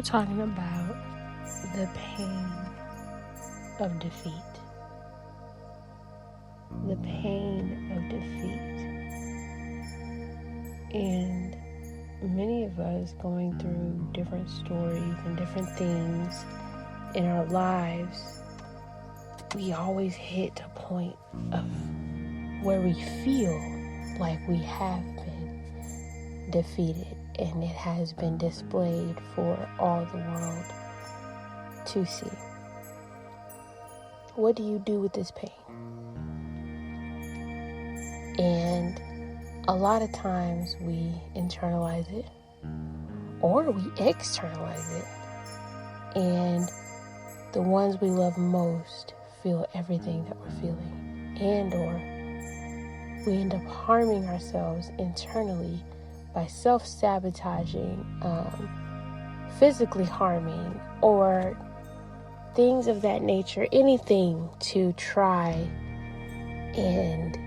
talking about the pain of defeat. The pain of defeat. And many of us going through different stories and different things in our lives, we always hit a point of where we feel like we have been defeated, and it has been displayed for all the world to see. What do you do with this pain? And a lot of times we internalize it or we externalize it, and the ones we love most feel everything that we're feeling, and or we end up harming ourselves internally by self-sabotaging, physically harming, or things of that nature, anything to try and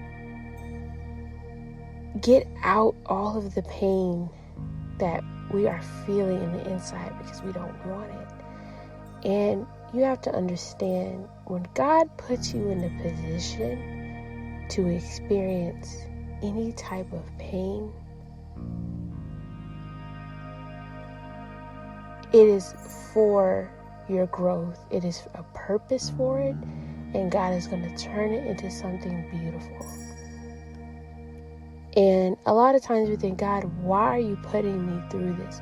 get out all of the pain that we are feeling in the inside because we don't want it. And you have to understand, when God puts you in the position to experience any type of pain, it is for your growth. It is a purpose for it, and God is going to turn it into something beautiful. And a lot of times we think, God, why are you putting me through this?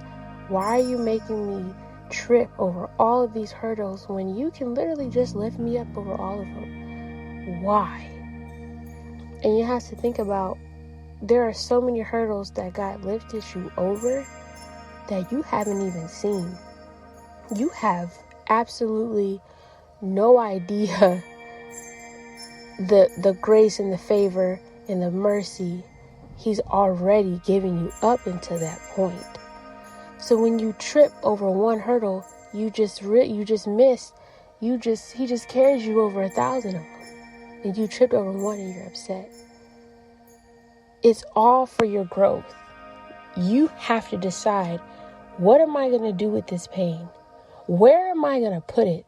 Why are you making me trip over all of these hurdles when you can literally just lift me up over all of them? Why? And you have to think about, there are so many hurdles that God lifted you over that you haven't even seen. You have absolutely no idea the grace and the favor and the mercy He's already given you up until that point. So when you trip over one hurdle, He just carries you over 1,000 of them, and you tripped over one and you're upset. It's all for your growth. You have to decide, what am I going to do with this pain? Where am I going to put it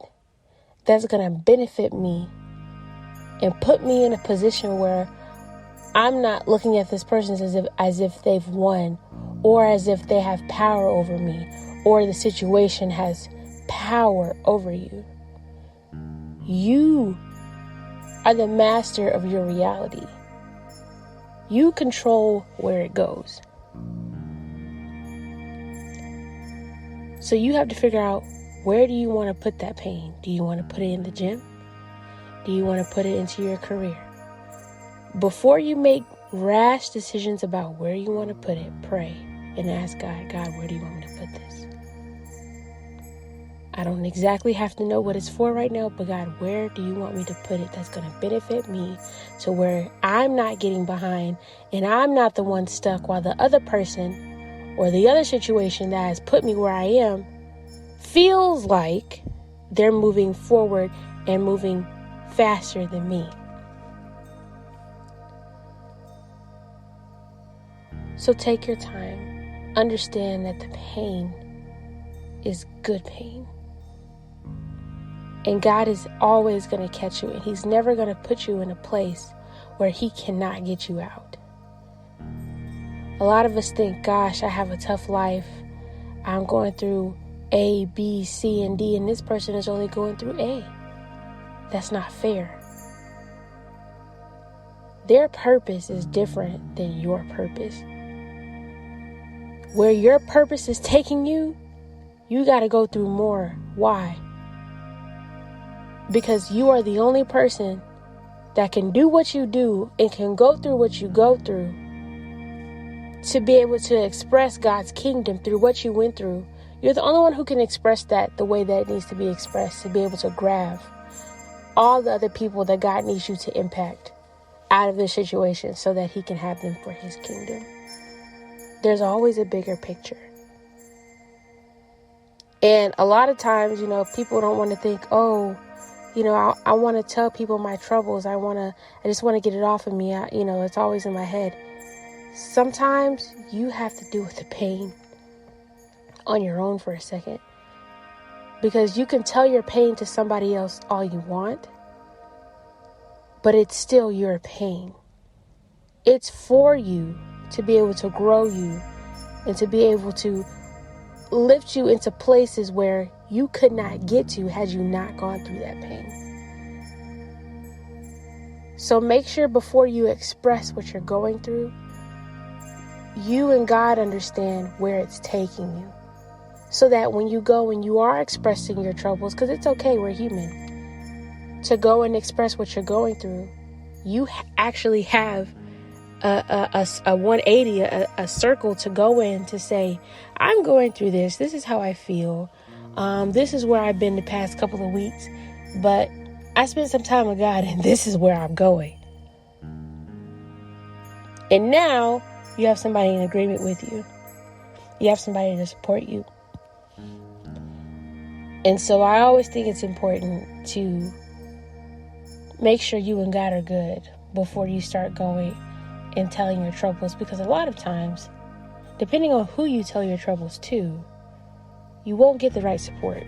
that's going to benefit me and put me in a position where I'm not looking at this person as if they've won, or as if they have power over me, or the situation has power over you. You are the master of your reality. You control where it goes. So you have to figure out, where do you want to put that pain? Do you want to put it in the gym? Do you want to put it into your career? Before you make rash decisions about where you want to put it, pray and ask God, where do you want me to put this? I don't exactly have to know what it's for right now, but God, where do you want me to put it that's going to benefit me, to where I'm not getting behind and I'm not the one stuck, while the other person or the other situation that has put me where I am feels like they're moving forward and moving faster than me. So take your time. Understand that the pain is good pain. And God is always going to catch you, and He's never going to put you in a place where He cannot get you out. A lot of us think, gosh, I have a tough life. I'm going through A, B, C, and D, and this person is only going through A. That's not fair. Their purpose is different than your purpose. Where your purpose is taking you, you got to go through more. Why? Because you are the only person that can do what you do and can go through what you go through to be able to express God's kingdom through what you went through. You're the only one who can express that the way that it needs to be expressed, to be able to grab all the other people that God needs you to impact out of this situation so that He can have them for His kingdom. There's always a bigger picture. And a lot of times, people don't want to think, I want to tell people my troubles. I just want to get it off of me. It's always in my head. Sometimes you have to deal with the pain on your own for a second. Because you can tell your pain to somebody else all you want, but it's still your pain. It's for you to be able to grow you and to be able to lift you into places where you could not get to had you not gone through that pain. So make sure before you express what you're going through, you and God understand where it's taking you. So that when you go and you are expressing your troubles, because it's okay, we're human, to go and express what you're going through, you actually have a 180, a circle to go in to say, I'm going through this. This is how I feel. This is where I've been the past couple of weeks. But I spent some time with God and this is where I'm going. And now you have somebody in agreement with you. You have somebody to support you. And so I always think it's important to make sure you and God are good before you start going and telling your troubles. Because a lot of times, depending on who you tell your troubles to, you won't get the right support.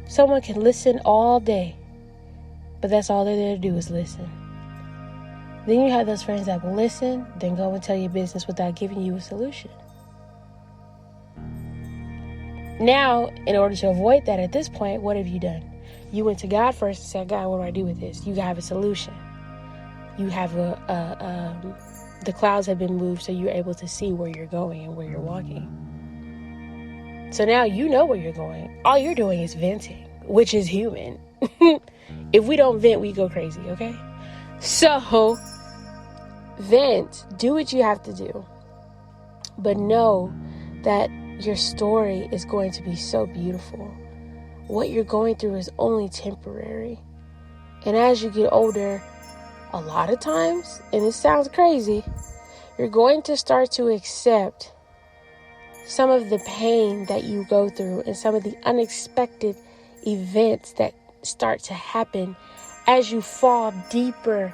Someone can listen all day, but that's all they're there to do is listen. Then you have those friends that will listen, then go and tell your business without giving you a solution. Now, in order to avoid that at this point, what have you done? You went to God first and said, God, what do I do with this? You have a solution. You have the clouds have been moved so you're able to see where you're going and where you're walking. So now you know where you're going. All you're doing is venting, which is human. If we don't vent, we go crazy, okay? So, vent. Do what you have to do. But know that your story is going to be so beautiful. What you're going through is only temporary. And as you get older, a lot of times, and it sounds crazy, you're going to start to accept some of the pain that you go through and some of the unexpected events that start to happen as you fall deeper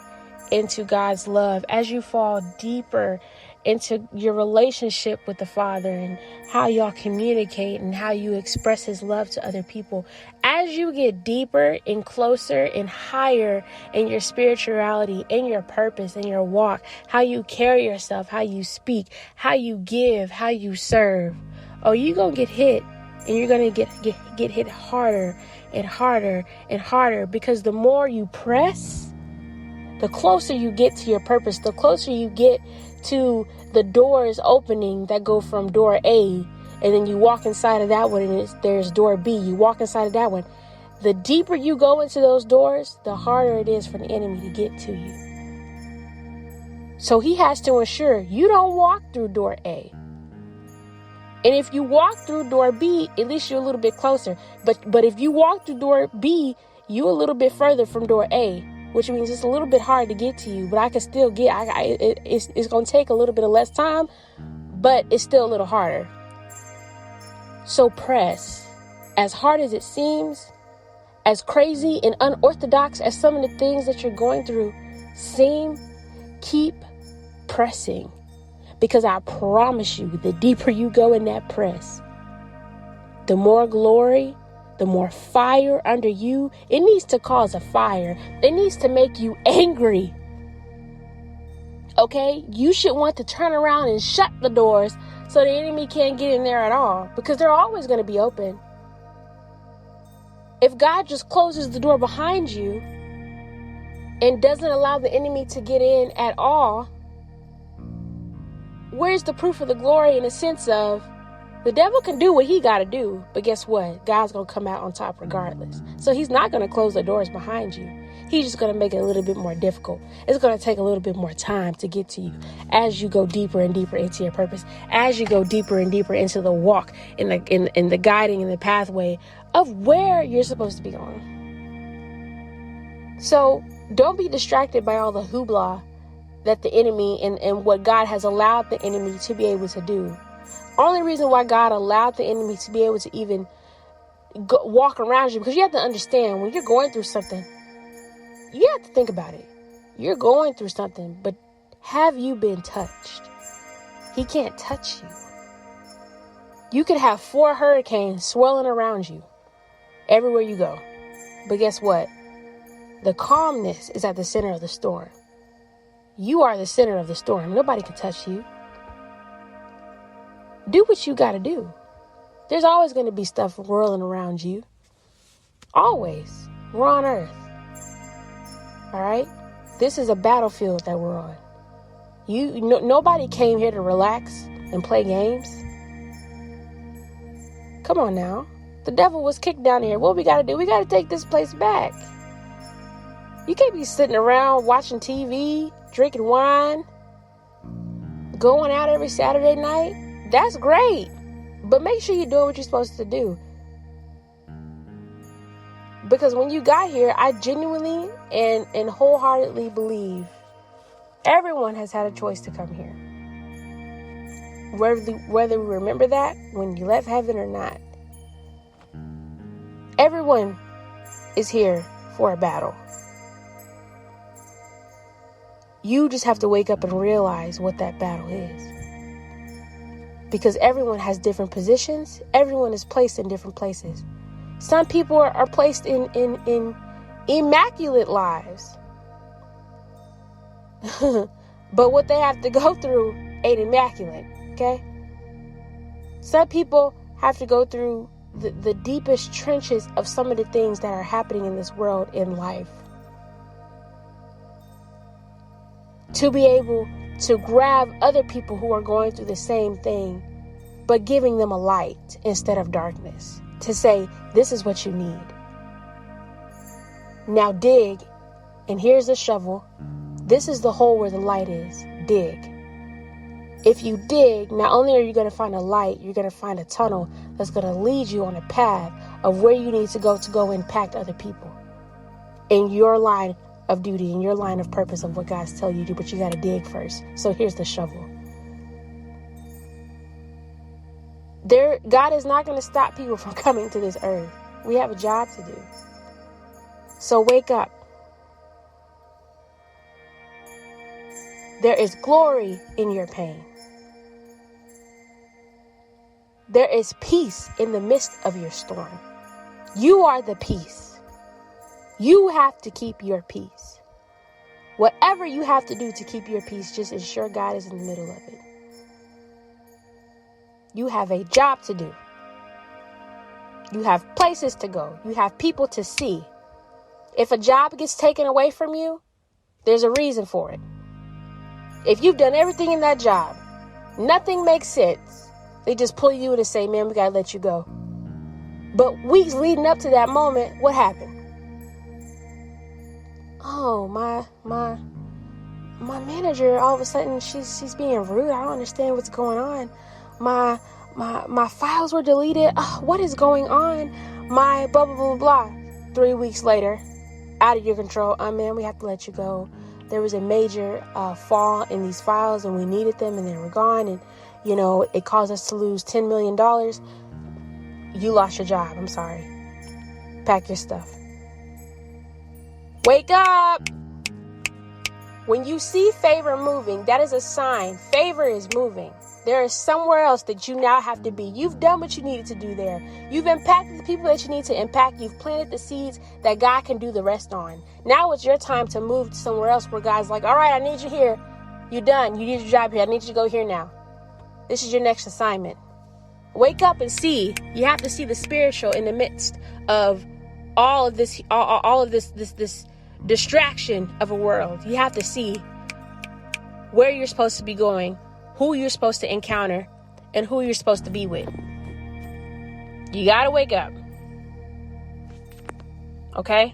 into God's love, as you fall deeper into your relationship with the Father and how y'all communicate and how you express His love to other people. As you get deeper and closer and higher in your spirituality, in your purpose, in your walk, how you carry yourself, how you speak, how you give, how you serve, you're going to get hit, and you're going to get hit harder and harder and harder, because the more you press, the closer you get to your purpose, the closer you get to the doors opening that go from door A, and then you walk inside of that one and there's door B. You walk inside of that one. The deeper you go into those doors, the harder it is for the enemy to get to you. So he has to ensure you don't walk through door A. And if you walk through door B, at least you're a little bit closer. But if you walk through door B, you're a little bit further from door A, which means it's a little bit hard to get to you, but I can still get, it's going to take a little bit of less time, but it's still a little harder. So press. As hard as it seems, as crazy and unorthodox as some of the things that you're going through seem, keep pressing. Because I promise you, the deeper you go in that press, the more glory, the more fire under you. It needs to cause a fire. It needs to make you angry. Okay? You should want to turn around and shut the doors so the enemy can't get in there at all, because they're always going to be open. If God just closes the door behind you and doesn't allow the enemy to get in at all, where's the proof of the glory in the sense of the devil can do what he got to do, but guess what? God's going to come out on top regardless. So he's not going to close the doors behind you. He's just going to make it a little bit more difficult. It's going to take a little bit more time to get to you as you go deeper and deeper into your purpose, as you go deeper and deeper into the walk, in the guiding and the pathway of where you're supposed to be going. So don't be distracted by all the hoopla that the enemy and what God has allowed the enemy to be able to do. Only reason why God allowed the enemy to be able to even walk around you, because you have to understand, when you're going through something, you have to think about it. You're going through something, but have you been touched? He can't touch you. You could have 4 hurricanes swirling around you everywhere you go. But guess what? The calmness is at the center of the storm. You are the center of the storm. Nobody can touch you. Do what you got to do. There's always going to be stuff whirling around you. Always. We're on Earth. All right? This is a battlefield that we're on. Nobody came here to relax and play games. Come on now. The devil was kicked down here. What we got to do? We got to take this place back. You can't be sitting around watching TV, drinking wine, going out every Saturday night. That's great. But make sure you're doing what you're supposed to do. Because when you got here, I genuinely and wholeheartedly believe everyone has had a choice to come here. Whether we remember that when you left heaven or not. Everyone is here for a battle. You just have to wake up and realize what that battle is. Because everyone has different positions. Everyone is placed in different places. Some people are placed in immaculate lives. But what they have to go through ain't immaculate, okay? Some people have to go through the deepest trenches of some of the things that are happening in this world in life. To be able to grab other people who are going through the same thing, but giving them a light instead of darkness. To say, this is what you need. Now dig, and here's the shovel. This is the hole where the light is. Dig. If you dig, not only are you going to find a light, you're going to find a tunnel that's going to lead you on a path of where you need to go impact other people. In your line of duty, in your line of purpose of what God's telling you to do, but you got to dig first. So here's the shovel. God is not going to stop people from coming to this earth. We have a job to do. So wake up. There is glory in your pain. There is peace in the midst of your storm. You are the peace. You have to keep your peace. Whatever you have to do to keep your peace, just ensure God is in the middle of it. You have a job to do. You have places to go. You have people to see. If a job gets taken away from you, there's a reason for it. If you've done everything in that job, nothing makes sense. They just pull you in and say, man, we got to let you go. But weeks leading up to that moment, what happened? Oh, my manager, all of a sudden, she's being rude. I don't understand what's going on. My files were deleted. What is going on? My blah, blah, blah, blah. 3 weeks later, out of your control. Man, we have to let you go. There was a major fall in these files and we needed them and they were gone. And, it caused us to lose $10 million. You lost your job. I'm sorry. Pack your stuff. Wake up. When you see favor moving, that is a sign. Favor is moving. There is somewhere else that you now have to be. You've done what you needed to do there. You've impacted the people that you need to impact. You've planted the seeds that God can do the rest on. Now it's your time to move to somewhere else where God's like, all right, I need you here. You're done. You did your job here. I need you to go here now. This is your next assignment. Wake up and see. You have to see the spiritual in the midst of all of this, this distraction of a world. You have to see where you're supposed to be going, who you're supposed to encounter, and who you're supposed to be with. You gotta wake up. Okay?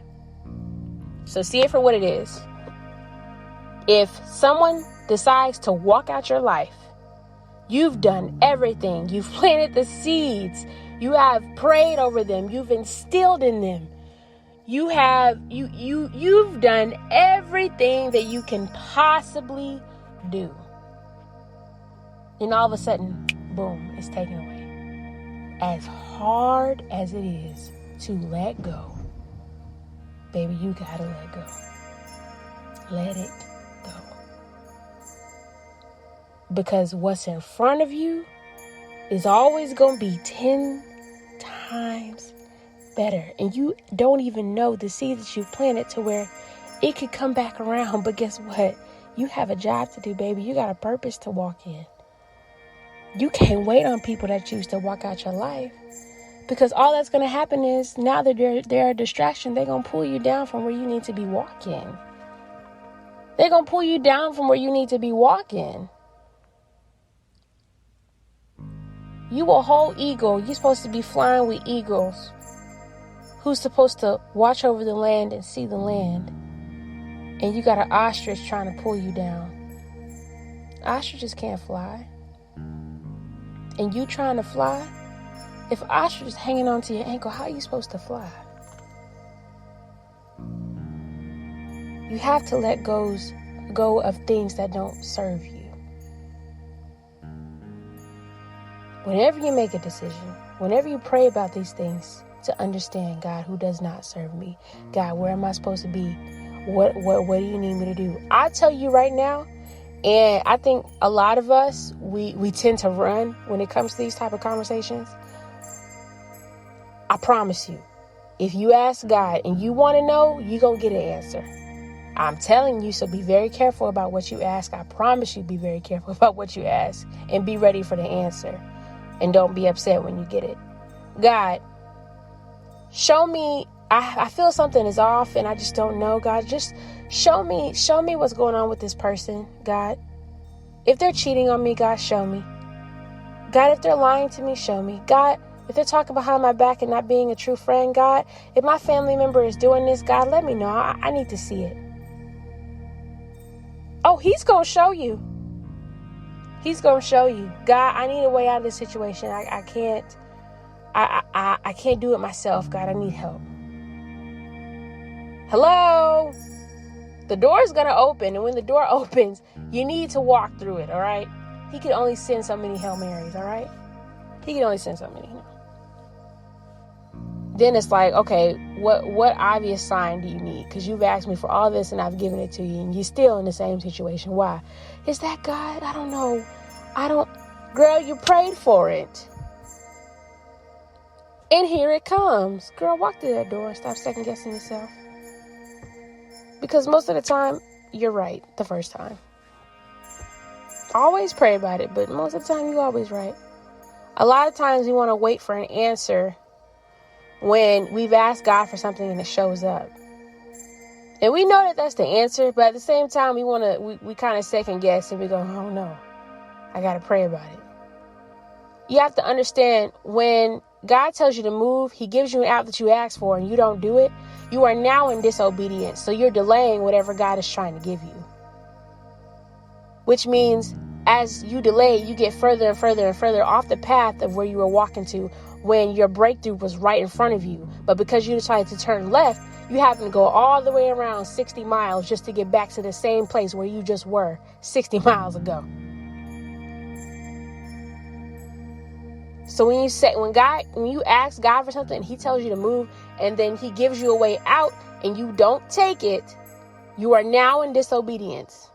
So see it for what it is. If someone decides to walk out your life, you've done everything. You've planted the seeds. You have prayed over them. You've instilled in them. You've done everything that you can possibly do. And all of a sudden, boom, it's taken away. As hard as it is to let go, baby, you gotta let go. Let it go. Because what's in front of you is always going to be 10 times better. And you don't even know the seed that you planted to where it could come back around. But guess what? You have a job to do, baby. You got a purpose to walk in. You can't wait on people that choose to walk out your life. Because all that's going to happen is now that they're a distraction, they're going to pull you down from where you need to be walking. They're going to pull you down from where you need to be walking. You a whole eagle. You're supposed to be flying with eagles. Who's supposed to watch over the land and see the land. And you got an ostrich trying to pull you down. Ostriches can't fly. And you trying to fly? If ostrich is hanging onto your ankle, how are you supposed to fly? You have to let go of things that don't serve you. Whenever you make a decision, whenever you pray about these things, to understand, God, who does not serve me? God, where am I supposed to be? What do you need me to do? I tell you right now, and I think a lot of us, we tend to run when it comes to these type of conversations. I promise you, if you ask God and you want to know, you're going to get an answer. I'm telling you, so be very careful about what you ask. I promise you, be very careful about what you ask and be ready for the answer. And don't be upset when you get it. God, show me, I feel something is off and I just don't know. God, just show me what's going on with this person, God. If they're cheating on me, God, show me. God, if they're lying to me, show me. God, if they're talking behind my back and not being a true friend, God, if my family member is doing this, God, let me know. I need to see it. Oh, he's going to show you. He's going to show you. God, I need a way out of this situation. I can't do it myself. God, I need help. Hello? The door is going to open. And when the door opens, you need to walk through it. All right? He can only send so many Hail Marys. All right? He can only send so many. Then it's like, okay, what obvious sign do you need? Because you've asked me for all this and I've given it to you and you're still in the same situation. Why? Is that God? I don't know. Girl, you prayed for it. And here it comes. Girl, walk through that door and stop second guessing yourself. Because most of the time, you're right the first time. Always pray about it, but most of the time, you're always right. A lot of times we want to wait for an answer when we've asked God for something and it shows up. And we know that that's the answer, but at the same time, we kind of second guess and we go, oh no, I got to pray about it. You have to understand when God tells you to move, he gives you an out that you asked for and you don't do it, you are now in disobedience. So you're delaying whatever God is trying to give you. Which means as you delay, you get further and further and further off the path of where you were walking to when your breakthrough was right in front of you. But because you decided to turn left, you happen to go all the way around 60 miles just to get back to the same place where you just were 60 miles ago. So when you ask God for something and he tells you to move and then he gives you a way out and you don't take it, you are now in disobedience.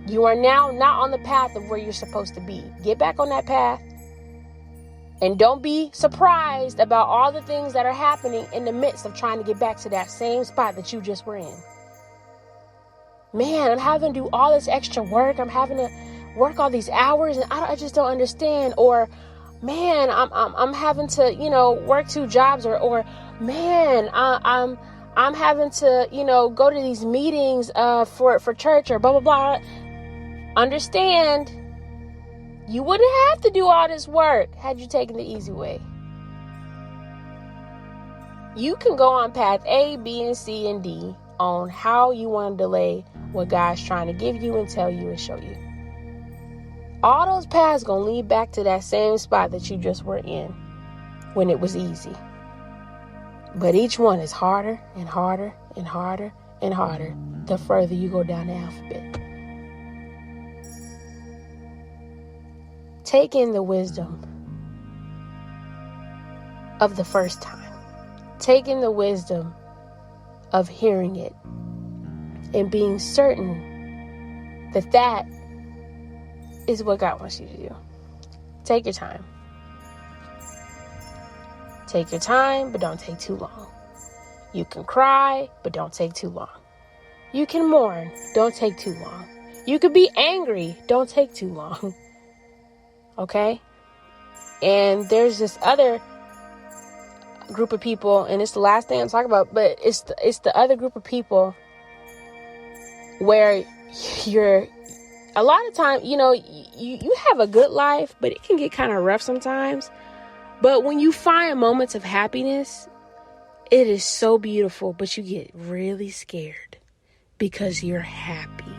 You are now not on the path of where you're supposed to be. Get back on that path. And don't be surprised about all the things that are happening in the midst of trying to get back to that same spot that you just were in. Man, I'm having to do all this extra work. I'm having to work all these hours and I just don't understand. Or, man, I'm having to, work 2 jobs or man, I'm having to, go to these meetings for church or blah, blah, blah. Understand, you wouldn't have to do all this work had you taken the easy way. You can go on path A, B, and C, and D on how you want to delay what God's trying to give you and tell you and show you. All those paths going to lead back to that same spot that you just were in when it was easy. But each one is harder and harder and harder and harder the further you go down the alphabet. Take in the wisdom of the first time. Take in the wisdom of hearing it and being certain that is what God wants you to do. Take your time. Take your time, but don't take too long. You can cry, but don't take too long. You can mourn, don't take too long. You could be angry, don't take too long. Okay? And there's this other group of people, and it's the last thing I'm talking about, but it's the other group of people where you're, a lot of time, you have a good life, but it can get kind of rough sometimes. But when you find moments of happiness, it is so beautiful, but you get really scared because you're happy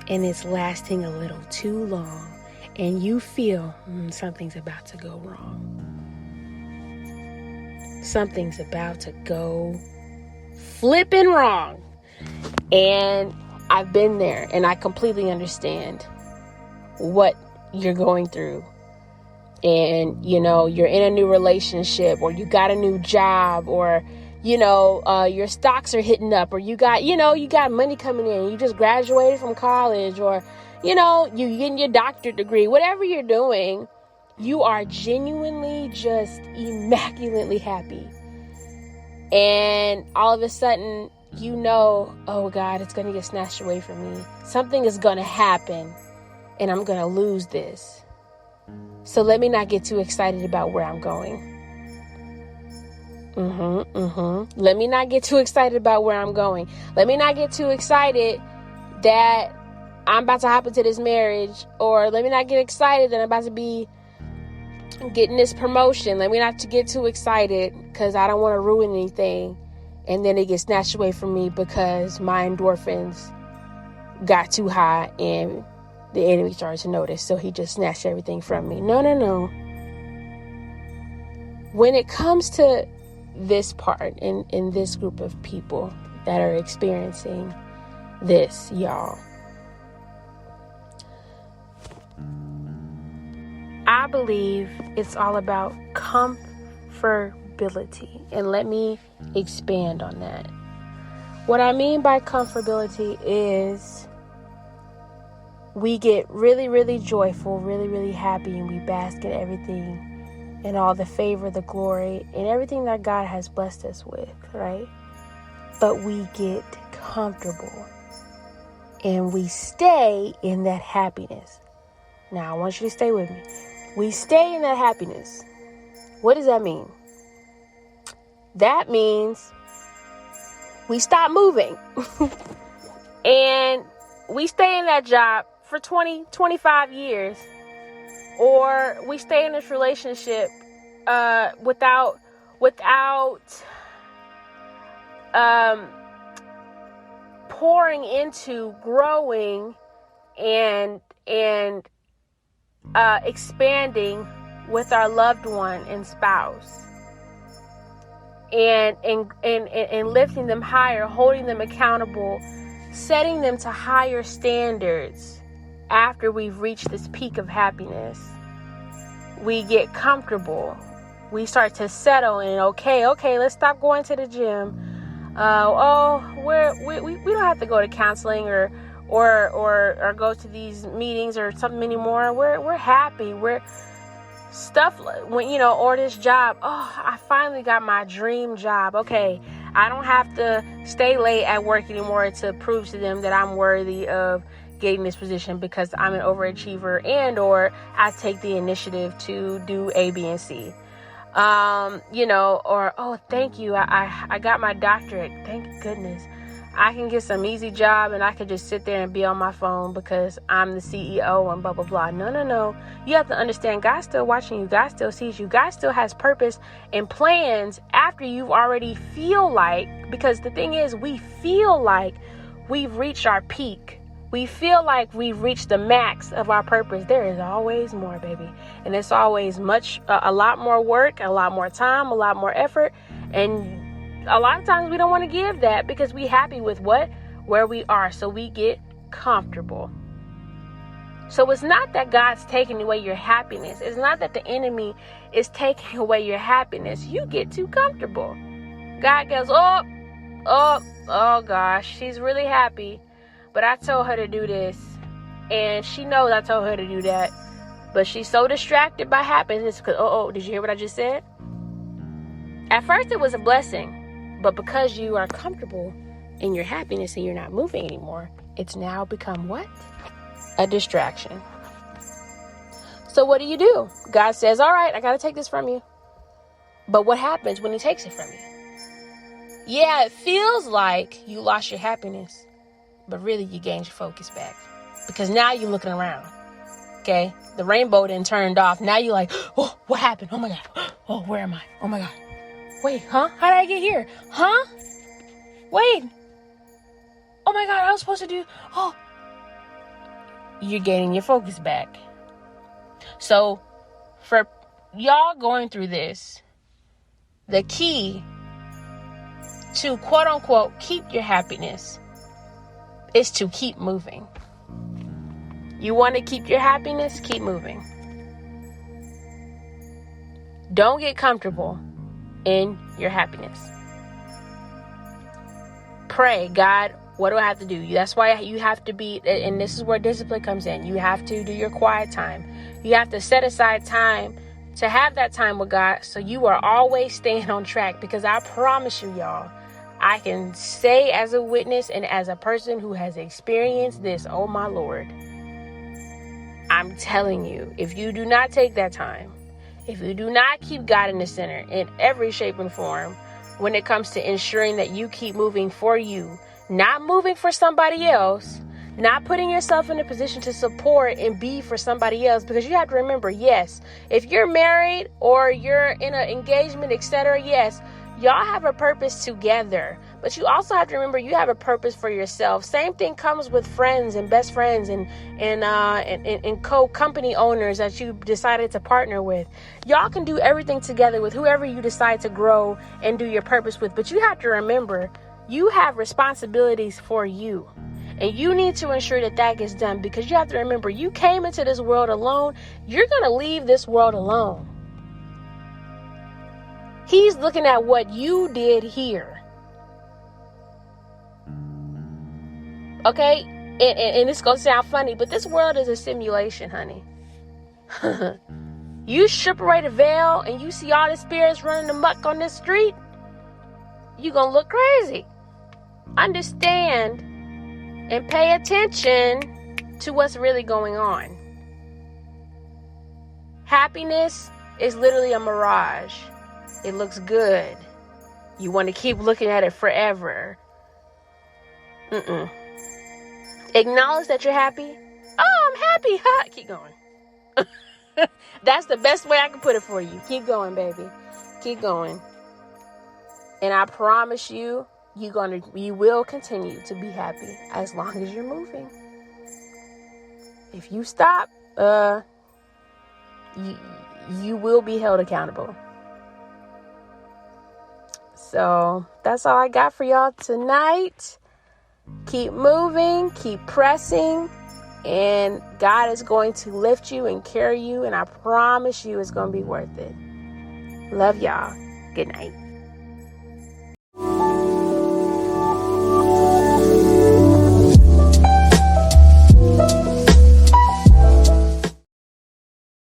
and it's lasting a little too long and you feel something's about to go wrong. Something's about to go flipping wrong. And I've been there and I completely understand what you're going through. And, you're in a new relationship, or you got a new job, or, your stocks are hitting up, or you got money coming in. You just graduated from college, or, you getting your doctorate degree, whatever you're doing, you are genuinely just immaculately happy. And all of a sudden, oh God, it's going to get snatched away from me. Something is going to happen and I'm going to lose this. So let me not get too excited about where I'm going. Let me not get too excited about where I'm going. Let me not get too excited that I'm about to hop into this marriage, or let me not get excited that I'm about to be getting this promotion. Let me not get too excited because I don't want to ruin anything. And then it gets snatched away from me because my endorphins got too high and the enemy started to notice. So he just snatched everything from me. No. When it comes to this part in this group of people that are experiencing this, y'all, I believe it's all about comfortability. And let me expand on that. What I mean by comfortability is we get really, really joyful, really, really happy, and we bask in everything and all the favor, the glory, and everything that God has blessed us with, right? But we get comfortable and we stay in that happiness. Now, I want you to stay with me. We stay in that happiness. What does that mean? That means we stop moving and we stay in that job for 20, 25 years, or we stay in this relationship without pouring into growing and expanding with our loved one and spouse, and lifting them higher, holding them accountable, setting them to higher standards. After we've reached this peak of happiness, we get comfortable. We start to settle in. Okay, let's stop going to the gym. We don't have to go to counseling or go to these meetings or something anymore. We're happy. We're stuff when or this job. Oh, I finally got my dream job. Okay, I don't have to stay late at work anymore to prove to them that I'm worthy of getting this position because I'm an overachiever and or I take the initiative to do A, B, and C. Or, oh, thank you. I got my doctorate. Thank goodness. I can get some easy job and I can just sit there and be on my phone because I'm the CEO and blah, blah, blah. No. You have to understand God's still watching you. God still sees you. God still has purpose and plans after you've already feel like, because the thing is, we feel like we've reached our peak. We feel like we've reached the max of our purpose. There is always more, baby. And it's always a lot more work, a lot more time, a lot more effort. And a lot of times we don't want to give that because we happy with where we are. So we get comfortable. So it's not that God's taking away your happiness. It's not that the enemy is taking away your happiness. You get too comfortable. God goes, oh gosh, she's really happy. But I told her to do this, and she knows I told her to do that, But she's so distracted by happiness because, did you hear what I just said? At first it was a blessing, but because you are comfortable in your happiness and you're not moving anymore, it's now become what? A distraction. So what do? God says, all right, I got to take this from you. But what happens when he takes it from you? Yeah, it feels like you lost your happiness, but really you gained your focus back because now you're looking around. Okay. The rainbow then turned off. Now you're like, oh, what happened? Oh my God. Oh, where am I? Oh my God. Wait, huh? How did I get here? Huh? Wait. Oh my God, I was supposed to do, you're gaining your focus back. So for y'all going through this, the key to quote unquote keep your happiness is to keep moving. You want to keep your happiness? Keep moving. Don't get comfortable in your happiness. Pray, God, what do I have to do? That's why you have to be, and this is where discipline comes in. You have to do your quiet time. You have to set aside time to have that time with God so you are always staying on track. Because I promise you, y'all, I can say as a witness and as a person who has experienced this, oh my Lord, I'm telling you, if you do not take that time, if you do not keep God in the center in every shape and form, when it comes to ensuring that you keep moving for you, not moving for somebody else, not putting yourself in a position to support and be for somebody else, because you have to remember, yes, if you're married or you're in an engagement, etc., yes, y'all have a purpose together, but you also have to remember you have a purpose for yourself. Same thing comes with friends and best friends and co-company owners that you decided to partner with. Y'all can do everything together with whoever you decide to grow and do your purpose with, but you have to remember you have responsibilities for you. And you need to ensure that that gets done, because you have to remember you came into this world alone. You're going to leave this world alone. He's looking at what you did here. Okay? And it's going to sound funny, but this world is a simulation, honey. You strip away the veil and you see all the spirits running amok on this street, you're going to look crazy. Understand and pay attention to what's really going on. Happiness is literally a mirage. It looks good. You want to keep looking at it forever. Acknowledge that you're happy. Oh, I'm happy. Ha! Keep going. That's the best way I can put it for you. Keep going, baby. Keep going. And I promise you, you will continue to be happy as long as you're moving. If you stop, you will be held accountable. So that's all I got for y'all tonight. Keep moving, keep pressing, and God is going to lift you and carry you, and I promise you it's going to be worth it. Love y'all. Good night.